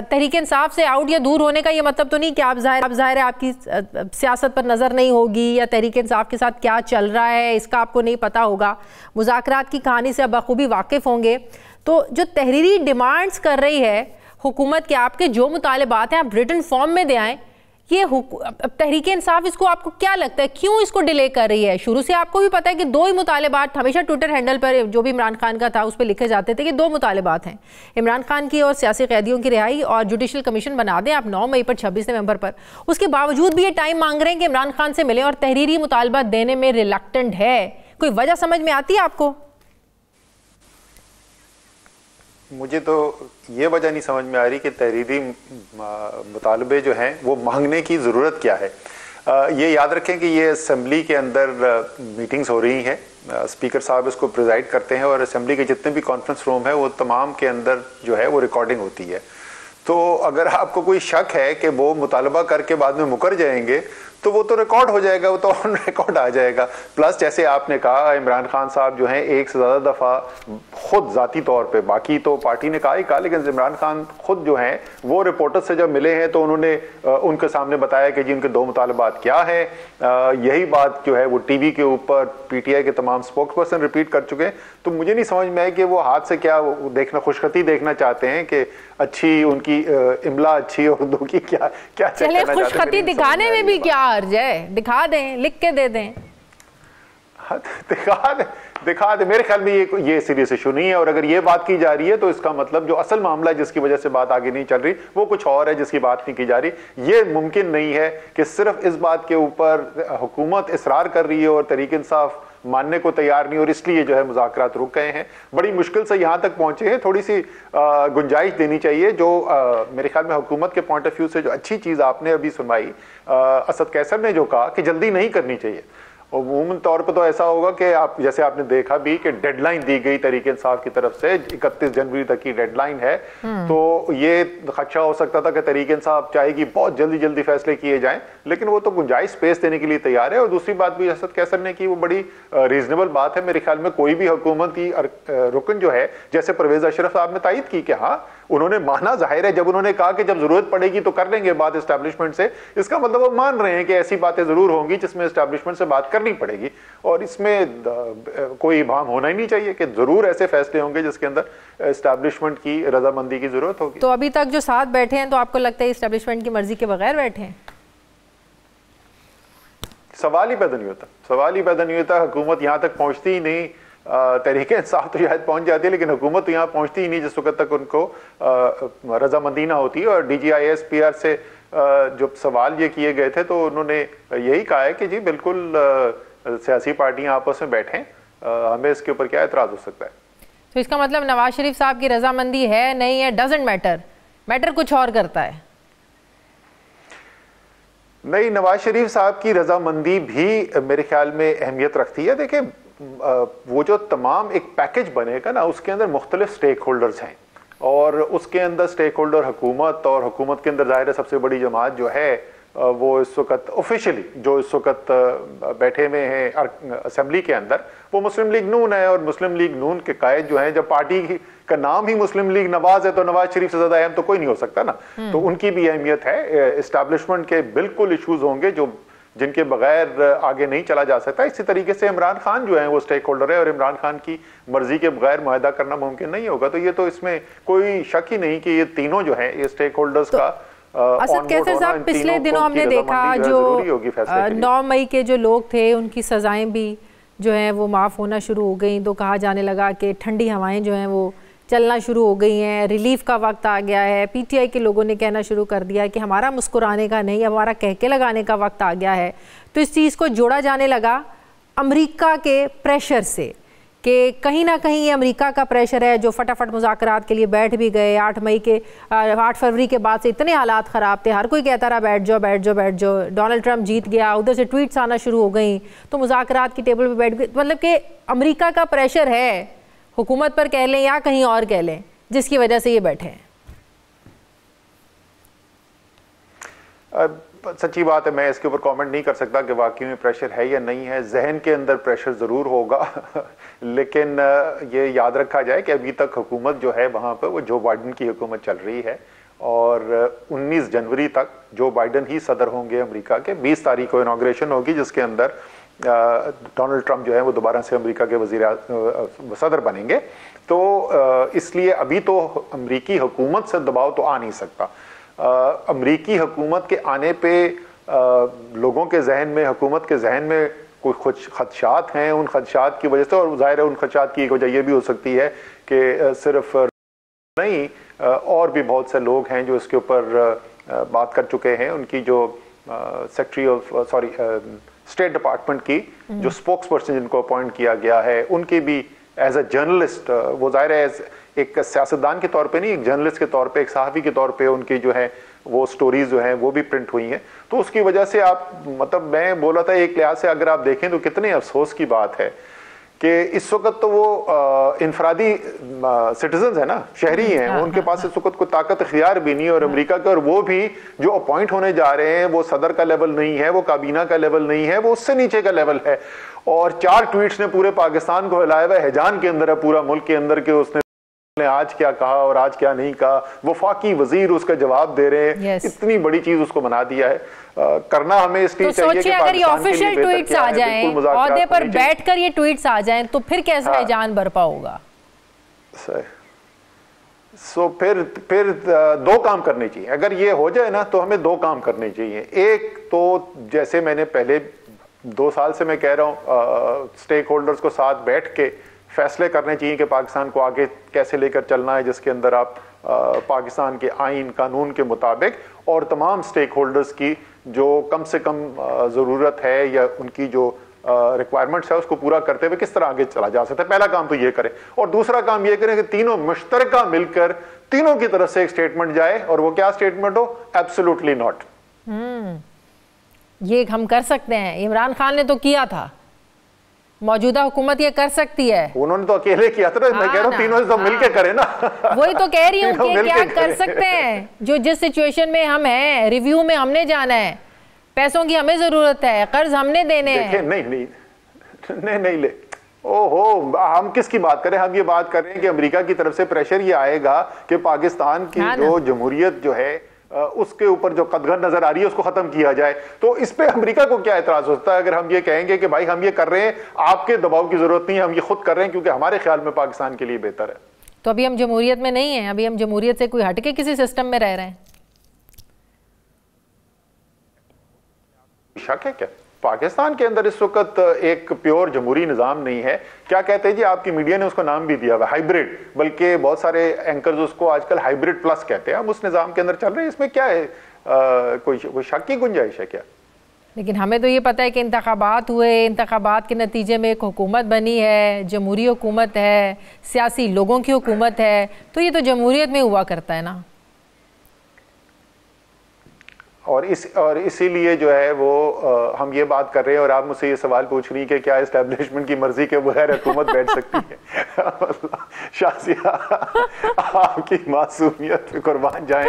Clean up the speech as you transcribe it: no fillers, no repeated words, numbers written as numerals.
तहरीक इंसाफ से आउट या दूर होने का ये मतलब तो नहीं कि आप जाहिर है आपकी सियासत पर नज़र नहीं होगी या तहरीक इंसाफ के साथ क्या चल रहा है इसका आपको नहीं पता होगा, मुज़ाकरात की कहानी से आप बखूबी वाकिफ़ होंगे। तो जो तहरीरी डिमांड्स कर रही है हुकूमत के, आपके जो मुतालबात हैं आप रिटन फॉर्म में दे आएँ। ये तहरीक इंसाफ इसको आपको क्या लगता है क्यों इसको डिले कर रही है? शुरू से आपको भी पता है कि दो ही मुतालबात, हमेशा ट्विटर हैंडल पर जो भी इमरान खान का था उस पर लिखे जाते थे कि दो मुतालबात हैं, इमरान खान की और सियासी कैदियों की रिहाई और जुडिशल कमीशन बना दें आप 9 मई पर 26 नवंबर पर। उसके बावजूद भी ये टाइम मांग रहे हैं कि इमरान खान से मिले और तहरीरी मुतालबा देने में रिलक्टेंट है। कोई वजह समझ में आती है आपको? मुझे तो ये वजह नहीं समझ में आ रही कि तहरीरी मुतालबे जो हैं वो मांगने की ज़रूरत क्या है। ये याद रखें कि ये असम्बली के अंदर मीटिंग्स हो रही हैं, स्पीकर साहब इसको प्रिजाइड करते हैं और असम्बली के जितने भी कॉन्फ्रेंस रूम है वो तमाम के अंदर जो है वो रिकॉर्डिंग होती है। तो अगर आपको कोई शक है कि वो मुतालबा करके बाद में मुकर जाएंगे तो वो तो रिकॉर्ड हो जाएगा, वो तो ऑन रिकॉर्ड आ जाएगा। प्लस जैसे आपने कहा इमरान खान साहब जो हैं एक से ज़्यादा दफ़ा खुद ज़ाती तौर पे, बाकी तो पार्टी ने कहा ही कहा, लेकिन इमरान खान खुद जो हैं वो रिपोर्टर्स से जब मिले हैं तो उन्होंने उनके सामने बताया कि जी उनके दो मुतालबात क्या हैं। यही बात जो है वो टीवी के ऊपर पीटीआई के तमाम स्पोक्स पर्सन रिपीट कर चुके हैं। तो मुझे नहीं समझ में आया कि वो हाथ से क्या देखना, खुशखती देखना चाहते हैं कि अच्छी उनकी इमला अच्छी उर्दू की क्या क्या चले खुशखती दिखाने में भी क्या अर्ज है, दिखा दें, लिख के दे दें। दिखा दे। मेरे ख्याल में ये सीरियस इशू नहीं है। और अगर ये बात की जा रही है तो इसका मतलब जो असल मामला है जिसकी वजह से बात आगे नहीं चल रही वो कुछ और है जिसकी बात नहीं की जा रही। ये मुमकिन नहीं है कि सिर्फ इस बात के ऊपर हुकूमत इसरार कर रही है और तहरीक इंसाफ मानने को तैयार नहीं और इसलिए जो है मुज़ाकरात रुक गए हैं, बड़ी मुश्किल से यहां तक पहुंचे हैं। थोड़ी सी गुंजाइश देनी चाहिए। जो मेरे ख्याल में हुकूमत के पॉइंट ऑफ व्यू से जो अच्छी चीज आपने अभी सुनवाई, असद कैसर ने जो कहा कि जल्दी नहीं करनी चाहिए। और अमूमन तौर पर तो ऐसा होगा कि आप जैसे आपने देखा भी कि डेडलाइन दी गई तहरीक इंसाफ की तरफ से 31 जनवरी तक की डेडलाइन है। तो ये खदशा हो सकता था कि तहरीक इंसाफ चाहेगी बहुत जल्दी जल्दी फैसले किए जाएं, लेकिन वो तो गुंजाइश स्पेस देने के लिए तैयार है। और दूसरी बात भी असद कैसर ने की वो बड़ी रीजनेबल बात है। मेरे ख्याल में कोई भी हुकूमती रुकन जो है, जैसे परवेज अशरफ साहब ने तायद की कि हाँ उन्होंने माना, जाहिर है जब उन्होंने कहा कि जब जरूरत पड़ेगी तो कर लेंगे बात एस्टैब्लिशमेंट से, इसका मतलब वो मान रहे हैं कि ऐसी बातें जरूर होंगी जिसमें एस्टैब्लिशमेंट से बात करनी पड़ेगी। और इसमें कोई इबाम होना ही नहीं चाहिए कि जरूर ऐसे फैसले होंगे जिसके अंदर एस्टैब्लिशमेंट की रजामंदी की जरूरत होगी। तो अभी तक जो साथ बैठे हैं तो आपको लगता है एस्टैब्लिशमेंट की मर्जी के बगैर बैठे हैं? सवाल ही पैदा नहीं होता, सवाल ही पैदा नहीं होता। हुकूमत यहाँ तक पहुंचती ही नहीं। तहरीक इंसाफ तो शायद पहुंच जाती है लेकिन हुकूमत तो यहाँ पहुंचती ही नहीं जिस वक्त तक उनको रजामंदी ना होती है। और DGIS PR से जो सवाल ये किए गए थे तो उन्होंने यही कहा है कि जी बिल्कुल सियासी पार्टियां आपस में बैठें, हमें इसके ऊपर क्या एतराज हो सकता है। तो इसका मतलब नवाज शरीफ साहब की रजामंदी है नहीं है डजंट मैटर, मैटर कुछ और करता है। नहीं, नवाज शरीफ साहब की रजामंदी भी मेरे ख्याल में अहमियत रखती है। देखिए वो जो तमाम एक पैकेज बनेगा ना उसके अंदर मुख्तलिफ स्टेक होल्डर्स हैं और उसके अंदर स्टेक होल्डर हुकूमत, और हुकूमत के अंदर जाहिर है सबसे बड़ी जमात जो है वो इस वक्त ऑफिशियली जो इस वक्त बैठे हुए हैं असेंबली के अंदर वो मुस्लिम लीग नून है। और मुस्लिम लीग नून के कायद जो हैं, जब पार्टी का नाम ही मुस्लिम लीग नवाज है तो नवाज शरीफ से ज्यादा अहम तो कोई नहीं हो सकता ना। तो उनकी भी अहमियत है। एस्टैब्लिशमेंट के बिल्कुल इशूज होंगे जो जिनके बगैर आगे नहीं चला जा सकता। इसी तरीके से इमरान खान जो है वो स्टेक होल्डर है और इमरान खान की मर्जी के बगैर मुआहदा करना मुमकिन नहीं होगा। तो ये तो इसमें कोई शक ही नहीं कि ये तीनों जो हैं ये स्टेक होल्डर्स का असद कैसर साहब, पिछले दिनों हमने देखा जो 9 मई के जो लोग थे उनकी सजाएं भी जो हैं वो माफ़ होना शुरू हो गई। तो कहा जाने लगा कि ठंडी हवाएं जो हैं वो चलना शुरू हो गई हैं, रिलीफ का वक्त आ गया है। PTI के लोगों ने कहना शुरू कर दिया है कि हमारा मुस्कुराने का नहीं, हमारा कहके लगाने का वक्त आ गया है। तो इस चीज़ को जोड़ा जाने लगा अमेरिका के प्रेशर से कि कहीं ना कहीं ये अमेरिका का प्रेशर है जो फटाफट मुज़ाकरात के लिए बैठ भी गए। 8 फरवरी के बाद से इतने हालात ख़राब थे, हर कोई कहता रहा बैठ जाओ बैठ जाओ बैठ जाओ। डोनाल्ड ट्रंप जीत गया, उधर से ट्वीट्स आना शुरू हो गई तो मुज़ाकरात की टेबल पर बैठ गए। मतलब कि अमेरिका का प्रेशर है हुकूमत पर कह लें या कहीं और कह लें, जिसकी वजह से ये बैठे हैं। सच्ची बात है, मैं इसके ऊपर कमेंट नहीं कर सकता कि वाकई में प्रेशर है या नहीं है। जहन के अंदर प्रेशर ज़रूर होगा लेकिन ये याद रखा जाए कि अभी तक हुकूमत जो है वहाँ पर वो जो बाइडेन की हुकूमत चल रही है और 19 जनवरी तक जो बाइडन ही सदर होंगे अमेरिका के। 20 तारीख को इनॉग्रेशन होगी जिसके अंदर डोनाल्ड ट्रंप जो है वो दोबारा से अमेरिका के सदर बनेंगे। तो इसलिए अभी तो अमेरिकी हुकूमत से दबाव तो आ नहीं सकता। अमेरिकी हुकूमत के आने पे लोगों के जहन में, हुकूमत के जहन में कुछ खदशात हैं। उन खदशात की वजह से, और जाहिर है उन खदशात की एक वजह यह भी हो सकती है कि सिर्फ नहीं और भी बहुत से लोग हैं जो इसके ऊपर बात कर चुके हैं। उनकी जो सेक्रेटरी ऑफ स्टेट डिपार्टमेंट की जो स्पोक्स पर्सन जिनको अपॉइंट किया गया है, उनकी भी एज अ जर्नलिस्ट, वो जाहिर है एक सियासतदान के तौर पे नहीं, एक जर्नलिस्ट के तौर पे, एक सहाफ़ी के तौर पे उनकी जो है वो स्टोरीज जो हैं वो भी प्रिंट हुई हैं। तो उसकी वजह से आप, मतलब मैं बोला था एक लिहाज से अगर आप देखें तो कितने अफसोस की बात है कि इस वक्त तो वो इनफरादी सिटीजन्स है ना, शहरी हैं, उनके पास इस वक्त कोई ताकत इख्तियार भी नहीं। और अमेरिका के, और वो भी जो अपॉइंट होने जा रहे हैं वो सदर का लेवल नहीं है, वो काबीना का लेवल नहीं है, वो उससे नीचे का लेवल है। और 4 ट्वीट्स ने पूरे पाकिस्तान को हिलाया हुआ है, हैजान के अंदर है पूरा मुल्क के अंदर के उसने आज क्या कहा और आज क्या नहीं कहा। वफाकी वजीर उसका जवाब दे रहे हैं। इतनी बड़ी चीज उसको बना दिया है। करना हमें इसलिए चाहिए कि अगर ये ऑफिशियल ट्वीट्स आ जाएं, ओहदे पर बैठकर ये ट्वीट्स आ जाएं, तो फिर कैसा हैजान बरपा होगा? सो फिर 2 काम करने चाहिए। अगर ये हो जाए ना तो हमें 2 काम करने चाहिए। एक तो जैसे मैंने पहले 2 साल से मैं कह रहा हूँ, स्टेक होल्डर्स को साथ बैठ के फैसले करने चाहिए कि पाकिस्तान को आगे कैसे लेकर चलना है, जिसके अंदर आप पाकिस्तान के आइन कानून के मुताबिक और तमाम स्टेक होल्डर्स की जो कम से कम ज़रूरत है या उनकी जो रिक्वायरमेंट्स है उसको पूरा करते हुए किस तरह आगे चला जा सकता है। पहला काम तो ये करें। और दूसरा काम ये करें कि तीनों मुश्तरका मिलकर तीनों की तरफ से एक स्टेटमेंट जाए। और वो क्या स्टेटमेंट हो? Absolutely not. ये हम कर सकते हैं। इमरान खान ने तो किया था, मौजूदा हुकूमत ये कर सकती है। उन्होंने तो अकेले किया था। मैं कह रहा हूँ तीनों से तो मिलके करें ना। वही तो कह रही हूँ कि क्या कर सकते हैं। जो जिस सिचुएशन में हम हैं, रिव्यू में हमने जाना है, पैसों की हमें जरूरत है, कर्ज हमने देने हैं। नहीं ले, ओहो, हम किसकी बात करें? हम ये बात कर रहे हैं कि अमेरिका की तरफ से प्रेशर ये आएगा कि पाकिस्तान की जो जमहूरियत जो है उसके ऊपर जो कदगन नजर आ रही है उसको खत्म किया जाए। तो इस पे अमेरिका को क्या एतराज होता है अगर हम ये कहेंगे कि भाई हम ये कर रहे हैं, आपके दबाव की जरूरत नहीं है, हम ये खुद कर रहे हैं क्योंकि हमारे ख्याल में पाकिस्तान के लिए बेहतर है। तो अभी हम जमहूरियत में नहीं है, अभी हम जमहूरियत से कोई हटके किसी सिस्टम में रह रहे हैं। शक है क्या? पाकिस्तान के अंदर इस वक्त एक प्योर जमहूरी निज़ाम नहीं है। क्या कहते हैं जी, आपकी मीडिया ने उसको नाम भी दिया हुआ हाइब्रिड, बल्कि बहुत सारे एंकर्स उसको आजकल हाइब्रिड प्लस कहते हैं। हम उस निज़ाम के अंदर चल रहे हैं, इसमें क्या है? कोई शक की गुंजाइश है क्या? लेकिन हमें तो ये पता है कि इंतखाबात हुए, इंतखाबात के नतीजे में एक हुकूमत बनी है, जमहूरी हुकूमत है, सियासी लोगों की हुकूमत है, तो ये तो जमहूरियत में हुआ करता है ना। और इसीलिए जो है वो हम ये बात कर रहे हैं और आप मुझसे ये सवाल पूछ रही हैं कि क्या एस्टेब्लिशमेंट की मर्जी के बगैर हुकूमत बैठ सकती है? शाज़िया, आपकी मासूमियत पे कुर्बान जाएं।